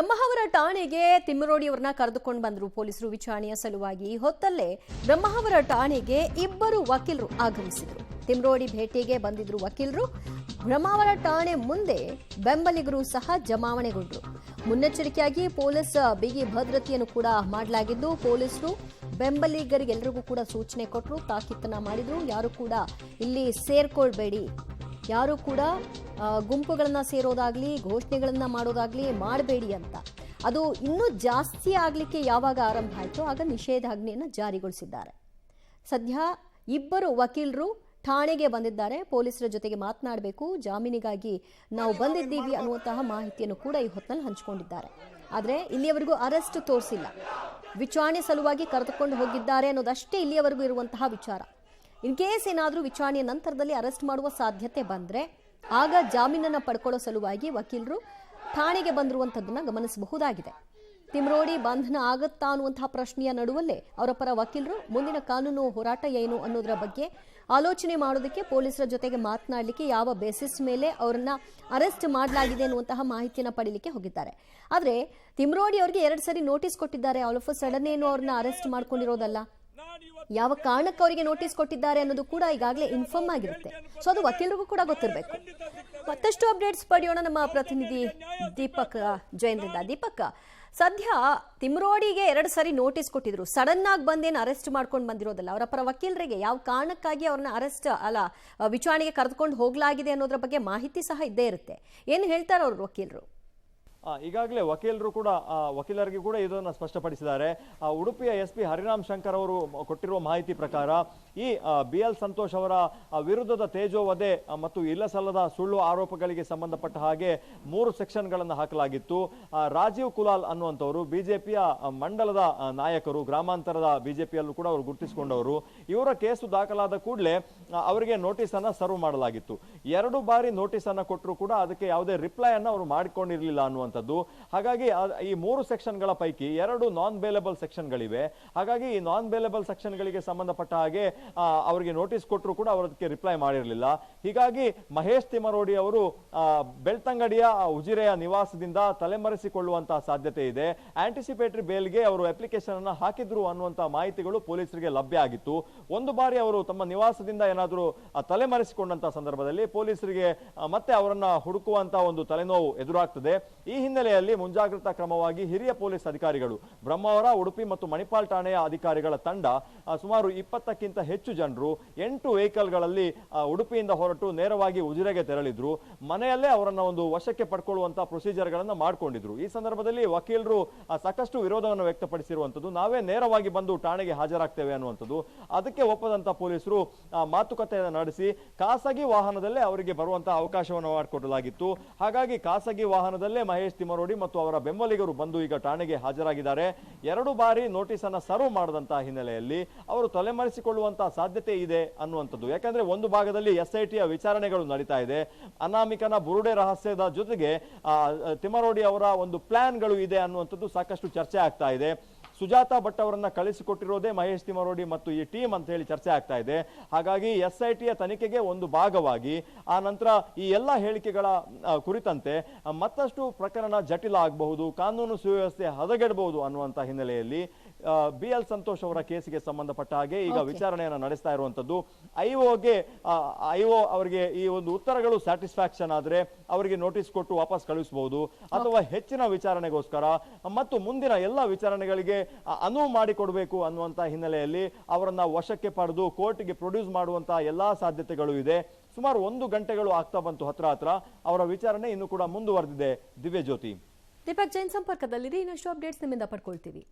ಬ್ರಹ್ಮಾವರ ಠಾಣೆಗೆ ತಿಮ್ಮರೋಡಿಯವರನ್ನ ಕರೆದುಕೊಂಡು ಬಂದರು ಪೊಲೀಸರು ವಿಚಾರಣೆಯ ಸಲುವಾಗಿ. ಹೊತ್ತಲ್ಲೇ ಬ್ರಹ್ಮಾವರ ಠಾಣೆಗೆ ಇಬ್ಬರು ವಕೀಲರು ಆಗಮಿಸಿದರು. ತಿಮ್ಮರೋಡಿ ಭೇಟಿಗೆ ಬಂದಿದ್ರು ವಕೀಲರು. ಬ್ರಹ್ಮಾವರ ಠಾಣೆ ಮುಂದೆ ಬೆಂಬಲಿಗರು ಸಹ ಜಮಾವಣೆಗೊಂಡರು. ಮುನ್ನೆಚ್ಚರಿಕೆಯಾಗಿ ಪೊಲೀಸ್ ಬಿಗಿ ಭದ್ರತೆಯನ್ನು ಕೂಡ ಮಾಡಲಾಗಿದ್ದು, ಪೊಲೀಸರು ಬೆಂಬಲಿಗರಿಗೆಲ್ಲರಿಗೂ ಕೂಡ ಸೂಚನೆ ಕೊಟ್ಟರು, ತಾಕೀತನ್ನ ಮಾಡಿದ್ರು. ಯಾರು ಕೂಡ ಇಲ್ಲಿ ಸೇರ್ಕೊಳ್ಬೇಡಿ, ಯಾರು ಕೂಡ ಗುಂಪುಗಳನ್ನ ಸೇರೋದಾಗ್ಲಿ ಘೋಷಣೆಗಳನ್ನ ಮಾಡೋದಾಗ್ಲಿ ಮಾಡಬೇಡಿ ಅಂತ. ಅದು ಇನ್ನೂ ಜಾಸ್ತಿ ಆಗಲಿಕ್ಕೆ ಯಾವಾಗ ಆರಂಭ ಆಯಿತು ಆಗ ನಿಷೇಧಾಜ್ಞೆಯನ್ನು ಜಾರಿಗೊಳಿಸಿದ್ದಾರೆ. ಸದ್ಯ ಇಬ್ಬರು ವಕೀಲರು ಠಾಣೆಗೆ ಬಂದಿದ್ದಾರೆ. ಪೊಲೀಸರ ಜೊತೆಗೆ ಮಾತನಾಡಬೇಕು, ಜಾಮೀನಿಗಾಗಿ ನಾವು ಬಂದಿದ್ದೀವಿ ಅನ್ನುವಂತಹ ಮಾಹಿತಿಯನ್ನು ಕೂಡ ಈ ಹೊತ್ತಿನಲ್ಲಿ ಹಂಚಿಕೊಂಡಿದ್ದಾರೆ. ಆದರೆ ಇಲ್ಲಿಯವರೆಗೂ ಅರೆಸ್ಟ್ ತೋರಿಸಿಲ್ಲ. ವಿಚಾರಣೆ ಸಲುವಾಗಿ ಕರೆದುಕೊಂಡು ಹೋಗಿದ್ದಾರೆ ಅನ್ನೋದಷ್ಟೇ ಇಲ್ಲಿಯವರೆಗೂ ಇರುವಂತಹ ವಿಚಾರ. ಇನ್ ಕೇಸ್ ಏನಾದರೂ ವಿಚಾರಣೆಯ ನಂತರದಲ್ಲಿ ಅರೆಸ್ಟ್ ಮಾಡುವ ಸಾಧ್ಯತೆ ಬಂದರೆ ಆಗ ಜಾಮೀನನ್ನು ಪಡ್ಕೊಳ್ಳೋ ಸಲುವಾಗಿ ವಕೀಲರು ಠಾಣೆಗೆ ಬಂದಿರುವಂಥದ್ದನ್ನು ಗಮನಿಸಬಹುದಾಗಿದೆ. ತಿಮ್ಮರೋಡಿ ಬಂಧನ ಆಗುತ್ತಾ ಅನ್ನುವಂತಹ ಪ್ರಶ್ನೆಯ ನಡುವಲ್ಲೇ ಅವರ ಪರ ವಕೀಲರು ಮುಂದಿನ ಕಾನೂನು ಹೋರಾಟ ಏನು ಅನ್ನೋದರ ಬಗ್ಗೆ ಆಲೋಚನೆ ಮಾಡೋದಕ್ಕೆ, ಪೊಲೀಸರ ಜೊತೆಗೆ ಮಾತನಾಡಲಿಕ್ಕೆ ಯಾವ ಬೇಸಿಸ್ ಮೇಲೆ ಅವರನ್ನ ಅರೆಸ್ಟ್ ಮಾಡಲಾಗಿದೆ ಅನ್ನುವಂತಹ ಮಾಹಿತಿಯನ್ನು ಪಡೀಲಿಕ್ಕೆ ಹೋಗಿದ್ದಾರೆ. ಆದರೆ ತಿಮ್ಮರೋಡಿ ಅವರಿಗೆ 2 ಸರಿ ನೋಟಿಸ್ ಕೊಟ್ಟಿದ್ದಾರೆ. ಆಲ್ ಆಫ್ ಸಡನ್ ಏನು ಅವ್ರನ್ನ ಅರೆಸ್ಟ್ ಮಾಡ್ಕೊಂಡಿರೋದಲ್ಲ, ಯಾವ ಕಾರಣಕ್ಕೆ ಅವರಿಗೆ ನೋಟಿಸ್ ಕೊಟ್ಟಿದ್ದಾರೆ ಅನ್ನೋದು ಕೂಡ ಈಗಾಗಲೇ ಇನ್ಫಾರ್ಮ್ ಆಗಿರುತ್ತೆ. ಸೊ ಅದು ವಕೀಲರಿಗೂ ಕೂಡ ಗೊತ್ತಿರಬೇಕು. ಮತ್ತಷ್ಟು ಅಪ್ಡೇಟ್ಸ್ ಪಡೆಯೋಣ ನಮ್ಮ ಪ್ರತಿನಿಧಿ ದೀಪಕ್ ಜೈನ್ರಿಂದ. ದೀಪಕ್, ಸದ್ಯ ತಿಮ್ಮರೋಡಿಗೆ 2 ಸರಿ ನೋಟಿಸ್ ಕೊಟ್ಟಿದ್ರು. ಸಡನ್ ಆಗಿ ಬಂದೇನು ಅರೆಸ್ಟ್ ಮಾಡ್ಕೊಂಡು ಬಂದಿರೋದಲ್ಲ. ಅವರ ಪರ ವಕೀಲರಿಗೆ ಯಾವ ಕಾರಣಕ್ಕಾಗಿ ಅವ್ರನ್ನ ವಿಚಾರಣೆಗೆ ಕರೆದುಕೊಂಡು ಹೋಗಲಾಗಿದೆ ಅನ್ನೋದ್ರ ಬಗ್ಗೆ ಮಾಹಿತಿ ಸಹ ಇದ್ದೇ ಇರುತ್ತೆ. ಏನು ಹೇಳ್ತಾರೆ ಅವ್ರ ವಕೀಲರು? ಈಗಾಗಲೇ ವಕೀಲರಿಗೆ ಕೂಡ ಇದನ್ನು ಸ್ಪಷ್ಟಪಡಿಸಿದ್ದಾರೆ. ಉಡುಪಿಯ SP ಹರಿರಾಮ್ ಶಂಕರ್ ಅವರು ಕೊಟ್ಟಿರುವ ಮಾಹಿತಿ ಪ್ರಕಾರ ಈ BL ಸಂತೋಷ್ ಅವರ ವಿರುದ್ಧದ ತೇಜೋವಧೆ ಮತ್ತು ಇಲ್ಲಸಲ್ಲದ ಸುಳ್ಳು ಆರೋಪಗಳಿಗೆ ಸಂಬಂಧಪಟ್ಟ ಹಾಗೆ 3 ಸೆಕ್ಷನ್ಗಳನ್ನು ಹಾಕಲಾಗಿತ್ತು. ರಾಜೀವ್ ಕುಲಾಲ್ ಅನ್ನುವಂಥವರು ಬಿಜೆಪಿಯ ಮಂಡಲದ ನಾಯಕರು, ಗ್ರಾಮಾಂತರದ ಬಿಜೆಪಿಯಲ್ಲೂ ಕೂಡ ಅವರು ಗುರುತಿಸಿಕೊಂಡವರು. ಇವರ ಕೇಸು ದಾಖಲಾದ ಕೂಡಲೇ ಅವರಿಗೆ ನೋಟಿಸ್ ಅನ್ನ ಸರ್ವ್ ಮಾಡಲಾಗಿತ್ತು. 2 ಬಾರಿ ನೋಟಿಸ್ ಅನ್ನ ಕೊಟ್ಟರು ಕೂಡ ಅದಕ್ಕೆ ಯಾವುದೇ ರಿಪ್ಲೈ ಅನ್ನ ಅವರು ಮಾಡಿಕೊಂಡಿರಲಿಲ್ಲ ಅನ್ನುವಂಥದ್ದು. ಹಾಗಾಗಿ ಈ 3 ಸೆಕ್ಷನ್ಗಳ ಪೈಕಿ 2 ನಾನ್ ಬೇಲೆಬಲ್ ಸೆಕ್ಷನ್ಗಳಿವೆ. ಹಾಗಾಗಿ ಈ ನಾನ್ ಬೇಲೆಬಲ್ ಸೆಕ್ಷನ್ಗಳಿಗೆ ಸಂಬಂಧಪಟ್ಟ ಹಾಗೆ ಅವರಿಗೆ ನೋಟಿಸ್ ಕೊಟ್ಟರು ಕೂಡ ಅವರದಕ್ಕೆ ರಿಪ್ಲೈ ಮಾಡಿರಲಿಲ್ಲ. ಹೀಗಾಗಿ ಮಹೇಶ್ ತಿಮ್ಮರೋಡಿ ಅವರು ಬೆಳ್ತಂಗಡಿಯ ಉಜಿರೆಯ ನಿವಾಸದಿಂದ ತಲೆಮರೆಸಿಕೊಳ್ಳುವಂತಹ ಸಾಧ್ಯತೆ ಇದೆ. ಆಂಟಿಸಿಪೇಟರಿ ಬೇಲ್ಗೆ ಅವರು ಅಪ್ಲಿಕೇಶನ್ ಅನ್ನು ಹಾಕಿದ್ರು ಅನ್ನುವಂತಹ ಮಾಹಿತಿಗಳು ಪೊಲೀಸರಿಗೆ ಲಭ್ಯ ಆಗಿತ್ತು. 1 ಬಾರಿ ಅವರು ತಮ್ಮ ನಿವಾಸದಿಂದ ಏನಾದರೂ ತಲೆಮರೆಸಿಕೊಂಡಂತಹ ಸಂದರ್ಭದಲ್ಲಿ ಪೊಲೀಸರಿಗೆ ಮತ್ತೆ ಅವರನ್ನ ಹುಡುಕುವಂತಹ ಒಂದು ತಲೆನೋವು ಎದುರಾಗ್ತದೆ. ಈ ಹಿನ್ನೆಲೆಯಲ್ಲಿ ಮುಂಜಾಗ್ರತಾ ಕ್ರಮವಾಗಿ ಹಿರಿಯ ಪೊಲೀಸ್ ಅಧಿಕಾರಿಗಳು, ಬ್ರಹ್ಮಾವರ, ಉಡುಪಿ ಮತ್ತು ಮಣಿಪಾಲ್ ಠಾಣೆಯ ಅಧಿಕಾರಿಗಳ ತಂಡ ಸುಮಾರು 20ಕ್ಕಿಂತ ಹೆಚ್ಚು ಜನರು 8 ವೆಹಿಕಲ್ಗಳಲ್ಲಿ ಉಡುಪಿಯಿಂದ ಹೊರಟು ನೇರವಾಗಿ ಉಜಿರೆಗೆ ತೆರಳಿದ್ರು. ಮನೆಯಲ್ಲೇ ಅವರನ್ನ ಒಂದು ವಶಕ್ಕೆ ಪಡ್ಕೊಳ್ಳುವಂತಹ ಪ್ರೊಸೀಜರ್ ಗಳನ್ನ ಮಾಡ್ಕೊಂಡಿದ್ರು. ಈ ಸಂದರ್ಭದಲ್ಲಿ ವಕೀಲರು ಸಾಕಷ್ಟು ವಿರೋಧವನ್ನು ವ್ಯಕ್ತಪಡಿಸಿರುವಂತದ್ದು, ನಾವೇ ನೇರವಾಗಿ ಬಂದು ಠಾಣೆಗೆ ಹಾಜರಾಗ್ತೇವೆ ಅನ್ನುವಂಥದ್ದು. ಅದಕ್ಕೆ ಒಪ್ಪದಂತ ಪೊಲೀಸರು ಮಾತುಕತೆಯನ್ನು ನಡೆಸಿ ಖಾಸಗಿ ವಾಹನದಲ್ಲೇ ಅವರಿಗೆ ಬರುವಂತಹ ಅವಕಾಶವನ್ನು ಮಾಡಿಕೊಡಲಾಗಿತ್ತು. ಹಾಗಾಗಿ ಖಾಸಗಿ ವಾಹನದಲ್ಲೇ ಮಹೇಶ್ ತಿಮ್ಮರೋಡಿ ಮತ್ತು ಅವರ ಬೆಂಬಲಿಗರು ಬಂದು ಈಗ ಠಾಣೆಗೆ ಹಾಜರಾಗಿದ್ದಾರೆ. 2 ಬಾರಿ ನೋಟಿಸ್ ಅನ್ನ ಸರ್ವ್ ಮಾಡದಂತಹ ಹಿನ್ನೆಲೆಯಲ್ಲಿ ಅವರು ತಲೆಮರೆಸಿಕೊಳ್ಳುವಂತಹ ಸಾಧ್ಯತೆ ಇದೆ ಅನ್ನುವಂಥದ್ದು. ಯಾಕಂದ್ರೆ ಒಂದು ಭಾಗದಲ್ಲಿ SITಯ ವಿಚಾರಣೆಗಳು ನಡೀತಾ ಇದೆ. ಅನಾಮಿಕನ ಬುರುಡೆ ರಹಸ್ಯದ ಜೊತೆಗೆ ತಿಮ್ಮರೋಡಿ ಅವರ ಒಂದು ಪ್ಲಾನ್ಗಳು ಇದೆ ಅನ್ನುವಂಥದ್ದು ಸಾಕಷ್ಟು ಚರ್ಚೆ ಆಗ್ತಾ ಇದೆ. ಸುಜಾತಾ ಭಟ್ ಅವರನ್ನ ಕಳಿಸಿಕೊಟ್ಟಿರೋದೇ ಮಹೇಶ್ ತಿಮ್ಮರೋಡಿ ಮತ್ತು ಈ ಟೀಮ್ ಅಂತ ಹೇಳಿ ಚರ್ಚೆ ಆಗ್ತಾ ಇದೆ. ಹಾಗಾಗಿ SITಯ ತನಿಖೆಗೆ ಒಂದು ಭಾಗವಾಗಿ ಆ ನಂತರ ಈ ಎಲ್ಲ ಹೇಳಿಕೆಗಳ ಕುರಿತಂತೆ ಮತ್ತಷ್ಟು ಪ್ರಕರಣ ಜಟಿಲ ಆಗಬಹುದು, ಕಾನೂನು ಸುವ್ಯವಸ್ಥೆ ಹದಗೆಡಬಹುದು ಅನ್ನುವಂತ ಹಿನ್ನೆಲೆಯಲ್ಲಿ BL ಸಂತೋಷ್ ಅವರ ಕೇಸಿಗೆ ಸಂಬಂಧಪಟ್ಟ ಹಾಗೆ ಈಗ ವಿಚಾರಣೆಯನ್ನು ನಡೆಸ್ತಾ ಇರುವಂತದ್ದು. ಐಒ ಅವರಿಗೆ ಈ ಒಂದು ಉತ್ತರಗಳು ಸ್ಯಾಟಿಸ್ಫ್ಯಾಕ್ಷನ್ ಆದ್ರೆ ಅವರಿಗೆ ನೋಟಿಸ್ ಕೊಟ್ಟು ವಾಪಸ್ ಕಳುಹಿಸಬಹುದು, ಅಥವಾ ಹೆಚ್ಚಿನ ವಿಚಾರಣೆಗೋಸ್ಕರ ಮತ್ತು ಮುಂದಿನ ಎಲ್ಲ ವಿಚಾರಣೆಗಳಿಗೆ ಅನುವು ಮಾಡಿಕೊಡಬೇಕು ಅನ್ನುವಂತ ಹಿನ್ನೆಲೆಯಲ್ಲಿ ಅವರನ್ನ ವಶಕ್ಕೆ ಪಡೆದು ಕೋರ್ಟ್ಗೆ ಪ್ರೊಡ್ಯೂಸ್ ಮಾಡುವಂತಹ ಎಲ್ಲಾ ಸಾಧ್ಯತೆಗಳು ಇದೆ. ಸುಮಾರು 1 ಗಂಟೆಗಳು ಆಗ್ತಾ ಬಂತು ಹತ್ರ. ಅವರ ವಿಚಾರಣೆ ಇನ್ನು ಕೂಡ ಮುಂದುವರೆದಿದೆ. ದಿವ್ಯ ಜ್ಯೋತಿ. ದೀಪಕ್ ಜೈನ್ ಸಂಪರ್ಕದಲ್ಲಿದೆ. ಇನ್ನಷ್ಟು ಅಪ್ಡೇಟ್ಸ್ ನಿಮ್ಮಿಂದ ಪಡ್ಕೊಳ್ತೀವಿ.